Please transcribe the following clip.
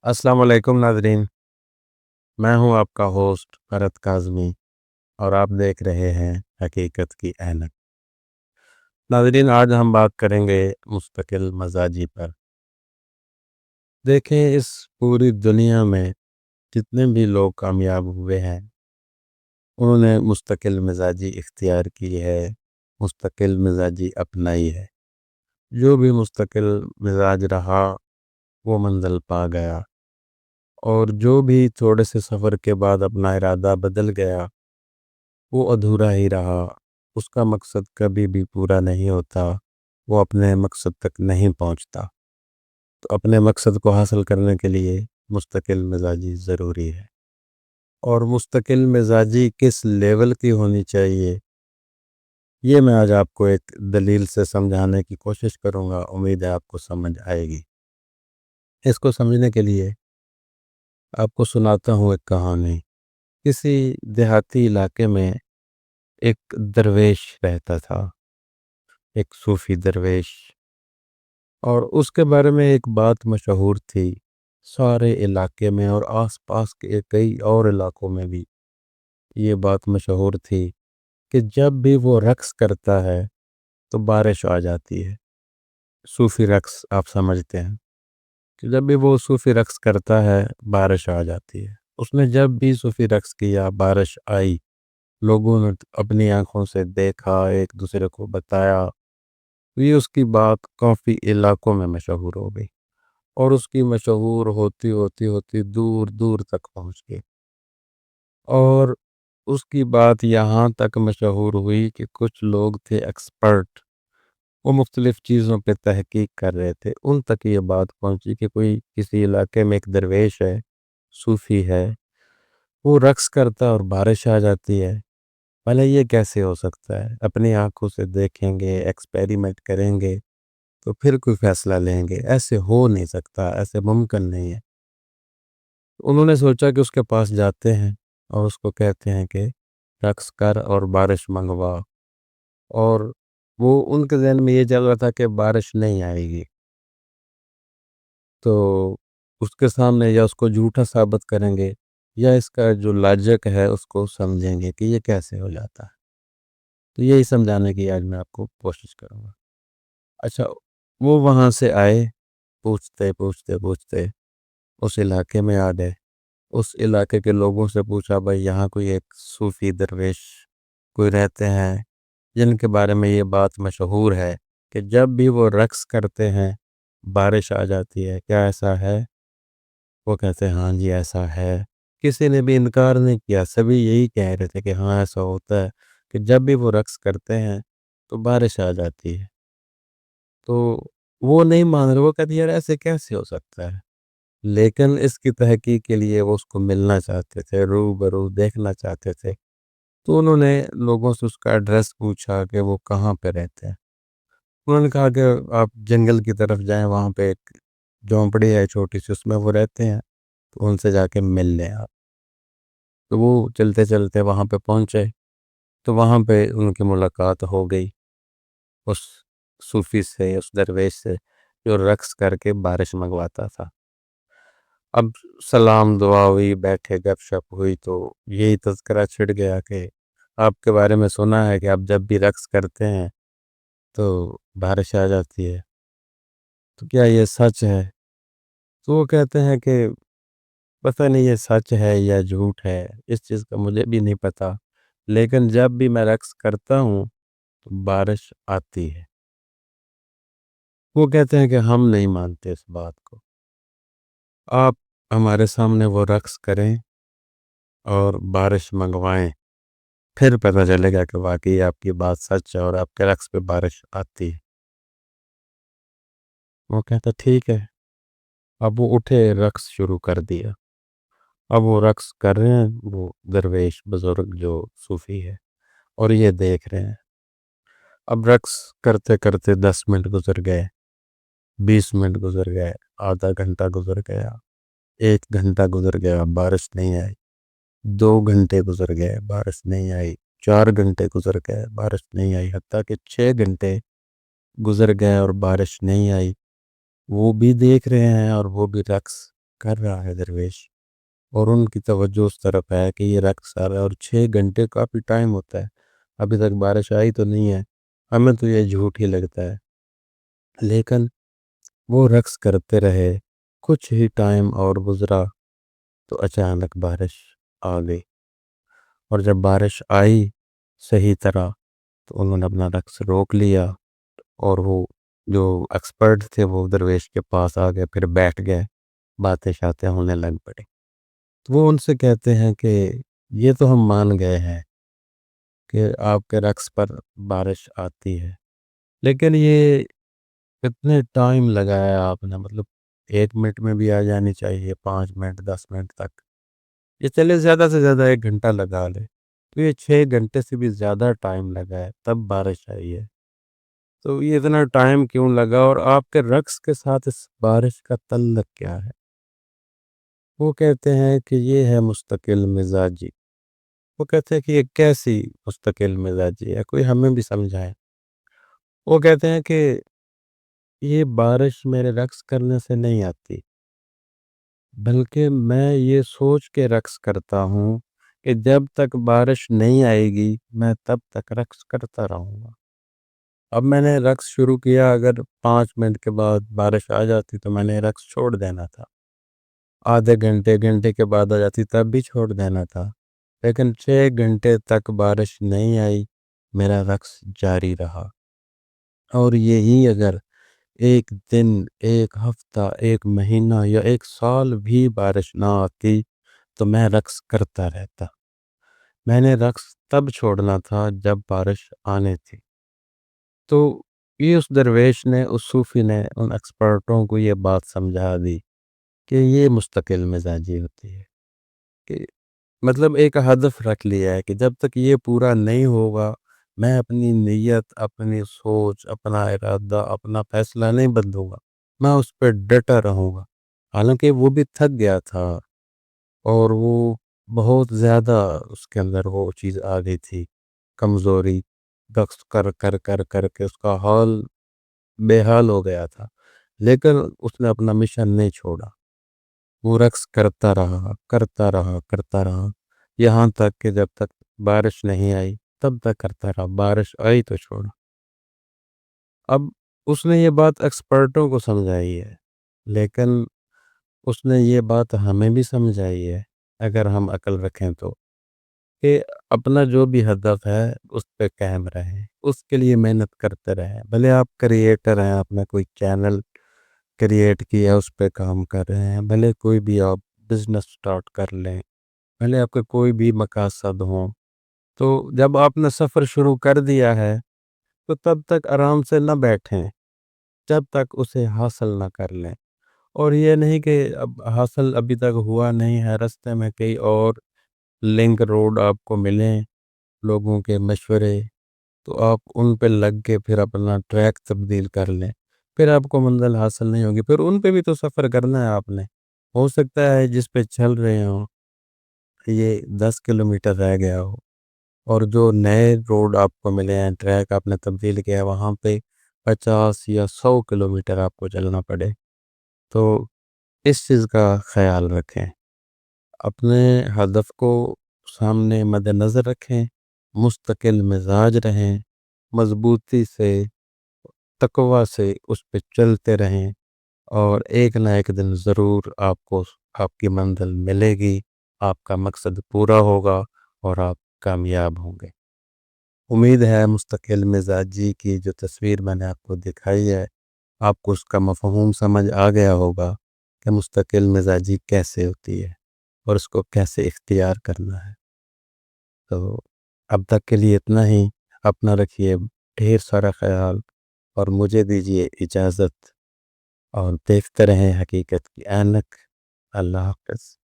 السلام علیکم ناظرین، میں ہوں آپ کا ہوسٹ فرت کاظمی اور آپ دیکھ رہے ہیں حقیقت کی اینک۔ ناظرین، آج ہم بات کریں گے مستقل مزاجی پر۔ دیکھیں، اس پوری دنیا میں جتنے بھی لوگ کامیاب ہوئے ہیں انہوں نے مستقل مزاجی اختیار کی ہے، مستقل مزاجی اپنائی ہے۔ جو بھی مستقل مزاج رہا وہ منزل پا گیا، اور جو بھی تھوڑے سے سفر کے بعد اپنا ارادہ بدل گیا وہ ادھورا ہی رہا۔ اس کا مقصد کبھی بھی پورا نہیں ہوتا، وہ اپنے مقصد تک نہیں پہنچتا۔ تو اپنے مقصد کو حاصل کرنے کے لیے مستقل مزاجی ضروری ہے، اور مستقل مزاجی کس لیول کی ہونی چاہیے یہ میں آج آپ کو ایک دلیل سے سمجھانے کی کوشش کروں گا۔ امید ہے آپ کو سمجھ آئے گی۔ اس کو سمجھنے کے لیے آپ کو سناتا ہوں ایک کہانی۔ کسی دیہاتی علاقے میں ایک درویش رہتا تھا، ایک صوفی درویش، اور اس کے بارے میں ایک بات مشہور تھی سارے علاقے میں، اور آس پاس کے کئی اور علاقوں میں بھی یہ بات مشہور تھی کہ جب بھی وہ رقص کرتا ہے تو بارش آ جاتی ہے۔ صوفی رقص آپ سمجھتے ہیں کہ جب بھی وہ صوفی رقص کرتا ہے بارش آ جاتی ہے۔ اس نے جب بھی صوفی رقص کیا بارش آئی، لوگوں نے اپنی آنکھوں سے دیکھا، ایک دوسرے کو بتایا، یہ اس کی بات کافی علاقوں میں مشہور ہو گئی، اور اس کی مشہور ہوتی ہوتی ہوتی دور دور تک پہنچ گئی، اور اس کی بات یہاں تک مشہور ہوئی کہ کچھ لوگ تھے ایکسپرٹ، وہ مختلف چیزوں پہ تحقیق کر رہے تھے، ان تک یہ بات پہنچی کہ کوئی کسی علاقے میں ایک درویش ہے، صوفی ہے، وہ رقص کرتا اور بارش آ جاتی ہے۔ پہلے یہ کیسے ہو سکتا ہے؟ اپنی آنکھوں سے دیکھیں گے، ایکسپیریمنٹ کریں گے تو پھر کوئی فیصلہ لیں گے۔ ایسے ہو نہیں سکتا، ایسے ممکن نہیں ہے۔ انہوں نے سوچا کہ اس کے پاس جاتے ہیں اور اس کو کہتے ہیں کہ رقص کر اور بارش منگوا، اور وہ ان کے ذہن میں یہ چل رہا تھا کہ بارش نہیں آئے گی، تو اس کے سامنے یا اس کو جھوٹا ثابت کریں گے یا اس کا جو لاجک ہے اس کو سمجھیں گے کہ یہ کیسے ہو جاتا ہے۔ تو یہی سمجھانے کی آج میں آپ کو کوشش کروں گا۔ اچھا، وہ وہاں سے آئے، پوچھتے پوچھتے پوچھتے اس علاقے میں آ گئے۔ اس علاقے کے لوگوں سے پوچھا، بھائی یہاں کوئی ایک صوفی درویش کوئی رہتے ہیں جن کے بارے میں یہ بات مشہور ہے کہ جب بھی وہ رقص کرتے ہیں بارش آ جاتی ہے، کیا ایسا ہے؟ وہ کہتے ہیں ہاں جی ایسا ہے۔ کسی نے بھی انکار نہیں کیا، سبھی یہی کہہ رہے تھے کہ ہاں ایسا ہوتا ہے کہ جب بھی وہ رقص کرتے ہیں تو بارش آ جاتی ہے۔ تو وہ نہیں مان رہے، وہ کہتے ہیں یار ایسے کیسے ہو سکتا ہے؟ لیکن اس کی تحقیق کے لیے وہ اس کو ملنا چاہتے تھے، روبرو دیکھنا چاہتے تھے، تو انہوں نے لوگوں سے اس کا ایڈریس پوچھا کہ وہ کہاں پہ رہتے ہیں۔ انہوں نے کہا کہ آپ جنگل کی طرف جائیں، وہاں پہ ایک جھونپڑی ہے چھوٹی سی، اس میں وہ رہتے ہیں، تو ان سے جا کے مل لیں آپ۔ تو وہ چلتے چلتے وہاں پہ پہنچے، تو وہاں پہ ان کی ملاقات ہو گئی اس صوفی سے، اس درویش سے جو رقص کر کے بارش منگواتا تھا۔ اب سلام دعا ہوئی، بیٹھے گپ شپ ہوئی، تو یہی تذکرہ چھڑ گیا کہ آپ کے بارے میں سنا ہے کہ آپ جب بھی رقص کرتے ہیں تو بارش آ جاتی ہے، تو کیا یہ سچ ہے؟ تو وہ کہتے ہیں کہ پتہ نہیں یہ سچ ہے یا جھوٹ ہے، اس چیز کا مجھے بھی نہیں پتا، لیکن جب بھی میں رقص کرتا ہوں تو بارش آتی ہے۔ وہ کہتے ہیں کہ ہم نہیں مانتے اس بات کو، آپ ہمارے سامنے وہ رقص کریں اور بارش منگوائیں، پھر پتہ چلے گا کہ واقعی آپ کی بات سچ ہے اور آپ کے رقص پہ بارش آتی ہے۔ وہ کہتا ٹھیک ہے۔ اب وہ اٹھے، رقص شروع کر دیا۔ اب وہ رقص کر رہے ہیں، وہ درویش بزرگ جو صوفی ہے، اور یہ دیکھ رہے ہیں۔ اب رقص کرتے کرتے 10 منٹ گزر گئے، 20 منٹ گزر گئے، آدھا گھنٹہ گزر گیا، 1 گھنٹہ گزر گیا، بارش نہیں آئی۔ 2 گھنٹے گزر گئے، بارش نہیں آئی۔ 4 گھنٹے گزر گئے، بارش نہیں آئی، حتیٰ کہ 6 گھنٹے گزر گئے اور بارش نہیں آئی۔ وہ بھی دیکھ رہے ہیں اور وہ بھی رقص کر رہا ہے درویش، اور ان کی توجہ اس طرف ہے کہ یہ رقص آ رہا ہے، اور 6 گھنٹے کافی ٹائم ہوتا ہے، ابھی تک بارش آئی تو نہیں ہے، ہمیں تو یہ جھوٹ ہی لگتا ہے، لیکن وہ رقص کرتے رہے۔ کچھ ہی ٹائم اور گزرا تو اچانک بارش آ گئی، اور جب بارش آئی صحیح طرح تو انہوں نے اپنا رقص روک لیا، اور وہ جو ایکسپرٹ تھے وہ درویش کے پاس آ گئے، پھر بیٹھ گئے، باتیں شاتیں ہونے لگ پڑی۔ تو وہ ان سے کہتے ہیں کہ یہ تو ہم مان گئے ہیں کہ آپ کے رقص پر بارش آتی ہے، لیکن یہ کتنے ٹائم لگایا آپ نے، مطلب 1 منٹ میں بھی آ جانی چاہیے، 5 منٹ 10 منٹ تک، یہ چلے زیادہ سے زیادہ 1 گھنٹہ لگا لے، تو یہ 6 گھنٹے سے بھی زیادہ ٹائم لگا ہے تب بارش آئی ہے، تو یہ اتنا ٹائم کیوں لگا، اور آپ کے رقص کے ساتھ اس بارش کا تعلق کیا ہے؟ وہ کہتے ہیں کہ یہ ہے مستقل مزاجی۔ وہ کہتے ہیں کہ یہ کیسی مستقل مزاجی ہے، کوئی ہمیں بھی سمجھائے۔ وہ کہتے ہیں کہ یہ بارش میرے رقص کرنے سے نہیں آتی، بلکہ میں یہ سوچ کے رقص کرتا ہوں کہ جب تک بارش نہیں آئے گی میں تب تک رقص کرتا رہوں گا۔ اب میں نے رقص شروع کیا، اگر 5 منٹ کے بعد بارش آ جاتی تو میں نے رقص چھوڑ دینا تھا، آدھے گھنٹے گھنٹے کے بعد آ جاتی تب بھی چھوڑ دینا تھا، لیکن 6 گھنٹے تک بارش نہیں آئی، میرا رقص جاری رہا، اور یہی اگر ایک دن، ایک ہفتہ، ایک مہینہ یا ایک سال بھی بارش نہ آتی تو میں رقص کرتا رہتا۔ میں نے رقص تب چھوڑنا تھا جب بارش آنے تھی۔ تو یہ اس درویش نے، اس صوفی نے ان ایکسپرٹوں کو یہ بات سمجھا دی کہ یہ مستقل مزاجی ہوتی ہے، کہ مطلب ایک ہدف رکھ لیا ہے کہ جب تک یہ پورا نہیں ہوگا میں اپنی نیت، اپنی سوچ، اپنا ارادہ، اپنا فیصلہ نہیں بدلوں گا، میں اس پہ ڈٹا رہوں گا۔ حالانکہ وہ بھی تھک گیا تھا، اور وہ بہت زیادہ اس کے اندر وہ چیز آ گئی تھی، کمزوری، رقص کر کر کر کر کے اس کا حال بے حال ہو گیا تھا، لیکن اس نے اپنا مشن نہیں چھوڑا، وہ رقص کرتا رہا کرتا رہا کرتا رہا، یہاں تک کہ جب تک بارش نہیں آئی تب تک کرتا رہا، بارش آئی تو چھوڑا۔ اب اس نے یہ بات ایکسپرٹوں کو سمجھائی ہے، لیکن اس نے یہ بات ہمیں بھی سمجھائی ہے اگر ہم عقل رکھیں تو، کہ اپنا جو بھی ہدف ہے اس پہ قائم رہیں، اس کے لیے محنت کرتے رہیں، بھلے آپ کریٹر ہیں، آپ نے کوئی چینل کریٹ کیا اس پہ کام کر رہے ہیں، بھلے کوئی بھی آپ بزنس سٹارٹ کر لیں، بھلے آپ کے کوئی بھی مقاصد ہوں، تو جب آپ نے سفر شروع کر دیا ہے تو تب تک آرام سے نہ بیٹھیں جب تک اسے حاصل نہ کر لیں، اور یہ نہیں کہ اب حاصل ابھی تک ہوا نہیں ہے، رستے میں کئی اور لنک روڈ آپ کو ملیں، لوگوں کے مشورے، تو آپ ان پہ لگ کے پھر اپنا ٹریک تبدیل کر لیں، پھر آپ کو منزل حاصل نہیں ہوگی، پھر ان پہ بھی تو سفر کرنا ہے آپ نے۔ ہو سکتا ہے جس پہ چل رہے ہوں یہ 10 کلومیٹر رہ گیا ہو، اور جو نئے روڈ آپ کو ملے ہیں، ٹریک آپ نے تبدیل کیا ہے، وہاں پہ 50 یا 100 کلومیٹر آپ کو چلنا پڑے، تو اس چیز کا خیال رکھیں، اپنے ہدف کو سامنے مد نظر رکھیں، مستقل مزاج رہیں، مضبوطی سے، تقوی سے اس پہ چلتے رہیں، اور ایک نہ ایک دن ضرور آپ کو آپ کی منزل ملے گی، آپ کا مقصد پورا ہوگا، اور آپ کامیاب ہوں گے۔ امید ہے مستقل مزاجی کی جو تصویر میں نے آپ کو دکھائی ہے، آپ کو اس کا مفہوم سمجھ آ گیا ہوگا کہ مستقل مزاجی کیسے ہوتی ہے اور اس کو کیسے اختیار کرنا ہے۔ تو اب تک کے لیے اتنا ہی، اپنا رکھیے ڈھیر سارا خیال، اور مجھے دیجیے اجازت، اور دیکھتے رہیں حقیقت کی اینک۔ اللہ حافظ۔